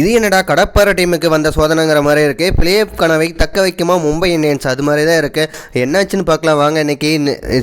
இது என்னடா கடப்பாறை டீமுக்கு வந்த சோதனைங்கிற மாதிரி இருக்கு. பிளே ஆஃப் கனவை தக்க வைக்குமா மும்பை இந்தியன்ஸ், அது மாதிரி தான் இருக்கு. என்னாச்சுன்னு பார்க்கலாம் வாங்க. இன்னைக்கு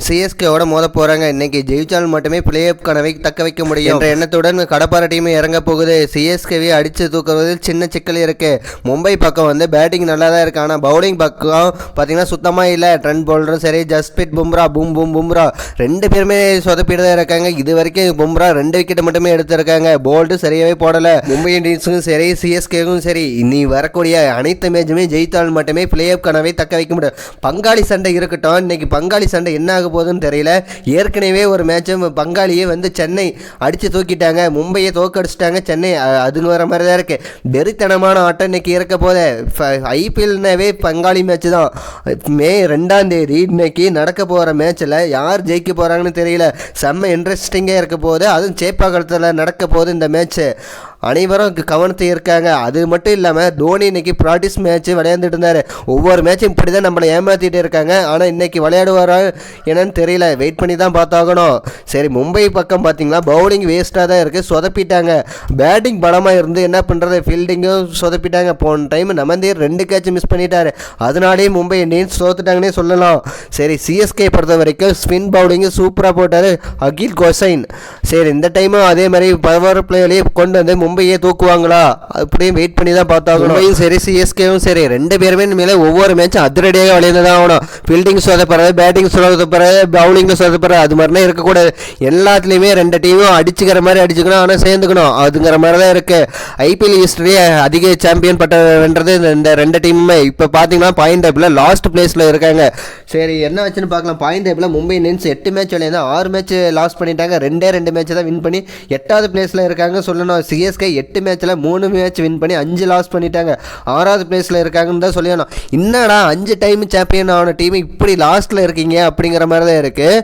சிஎஸ்கேவோட மோத போறாங்க. இன்னைக்கு ஜெயிச்சால் மட்டுமே பிளே ஆஃப் கனவை தக்க வைக்க முடியும் என்ற எண்ணத்துடன் கடப்பாறை டீம் இறங்க போகுது. சிஎஸ்கேவை அடிச்சு தூக்குறதில் சின்ன சிக்கல் இருக்கு. மும்பை பக்கம் வந்து பேட்டிங் நல்லா தான் இருக்கு, ஆனால் பவுலிங் பக்கம் பார்த்தீங்கன்னா சுத்தமாக இல்லை. ட்ரெண்ட் பவுலரும் சரி, ஜஸ்பிரீத் பும்ரா பும்ரா ரெண்டு பேருமே சொதப்பிட்டு தான் இருக்காங்க. இது வரைக்கும் பும்ரா 2 விக்கெட் மட்டுமே எடுத்திருக்காங்க. போல்டு சரியாகவே போடலை. மும்பை இந்தியன்ஸுக்கும் சரி, சிஎஸ்கேவும் சரி, இனி வரக்கூடிய அனைத்து மேட்சுமே ஜெயித்தால் மட்டுமே பிளே ஆஃப் கனவை தக்க வைக்க முடியும். பங்காளி சண்டை இருக்கட்டும். இன்னைக்கு பங்காளி சண்டை என்ன ஆக போகுதுன்னு தெரியல. ஏற்கனவே ஒரு மேட்சும் பங்காளியே வந்து சென்னை அடித்து தூக்கிட்டாங்க, மும்பையை தோக்கடிச்சிட்டாங்க சென்னை. அதுங்க வர மாதிரி தான் இருக்கு. வெறித்தனமான ஆட்டம் இன்னைக்கு இருக்க போதே. ஐபிஎல்னாவே பங்காளி மேட்ச் தான். மே 2ஆம் தேதி இன்னைக்கு நடக்க போகிற மேட்ச்சில் யார் ஜெயிக்க போகிறாங்கன்னு தெரியல. செம்ம இன்ட்ரெஸ்டிங்காக இருக்க போகுது. அதுவும் சேப்பாக்கத்தில் நடக்க போகுது இந்த மேட்ச்சு. அனைவரும் கவனத்தை இருக்காங்க. அது மட்டும் இல்லாமல் தோனி இன்னைக்கு ப்ராக்டிஸ் மேட்ச் விளையாண்டுட்டு இருந்தார். ஒவ்வொரு மேட்சும் இப்படி தான் நம்மளை ஏமாற்றிட்டு இருக்காங்க. ஆனால் இன்னைக்கு விளையாடுவாரா என்னன்னு தெரியல. வெயிட் பண்ணி தான் பார்த்தாகணும். சரி, மும்பை பக்கம் பார்த்தீங்கன்னா பவுலிங் வேஸ்ட்டாக தான் இருக்குது, சொதப்பிட்டாங்க. பேட்டிங் பலமாக இருந்து என்ன பண்ணுறது, ஃபீல்டிங்கும் சொதப்பிட்டாங்க. போன டைம் நமந்தீர் 2 கேட்ச் மிஸ் பண்ணிட்டாரு. அதனாலேயே மும்பை இந்தியன்ஸ் தோத்துட்டாங்கன்னே சொல்லலாம். சரி, சிஎஸ்கே பொறுத்த வரைக்கும் ஸ்பின் பவுலிங்கு சூப்பராக போட்டார் அகில் கோசைன். சரி, இந்த டைமும் அதே மாதிரி பவர் பிளேயர்லேயே கொண்டு வந்து மும்பையே தூக்குவாங்களா, அப்படியே வெயிட் பண்ணி தான் பார்த்தாங்க. மும்பையும் சரி, சிஎஸ்கேவும் சரி, 2 பேருமே மேலே ஒவ்வொரு மேட்சும் அதிரடியாக விளையாண்டு தான் ஆகணும். ஃபீல்டிங் சொதப்படுறது, பேட்டிங் சொதப்படுறது, பவுலிங் சொதப்படுறது, அது மாதிரிலாம் இருக்கக்கூடாது. எல்லாத்துலேயுமே 2 டீமும் அடிச்சுக்கிற மாதிரி அடிச்சுக்கணும், ஆனால் சேர்ந்துக்கணும், அதுங்கிற மாதிரி தான் இருக்குது. ஐபிஎல் ஹிஸ்டரியே அதிக சாம்பியன் பட்ட வென்றது இந்த 2 டீமுமே. இப்போ பார்த்தீங்கன்னா பாயிண்ட் டேபிளில் லாஸ்ட் பிளேஸில் இருக்காங்க. சரி, என்ன வச்சுன்னு பார்க்கலாம். பாயிண்ட் டேபிளில் மும்பை இந்தியன்ஸ் 8 மேட்ச் விளையாண்டு 6 மேட்ச் லாஸ் பண்ணிட்டாங்க. 2 மேட்ச் தான் வின் பண்ணி 8வது பிளேஸில் இருக்காங்க சொல்லணும். சிஎஸ்கே 8 மேட்ச்சில் 3 மேட்ச் வின் பண்ணி 5 லாஸ் பண்ணிட்டாங்க. 6வது பிளேஸில் இருக்காங்கன்னு தான் சொல்லணும். என்னடா 5 டைம் சாம்பியன் ஆன டீம் இப்படி லாஸ்ட்டில் இருக்கீங்க அப்படிங்கிற மாதிரி தான் இருக்குது.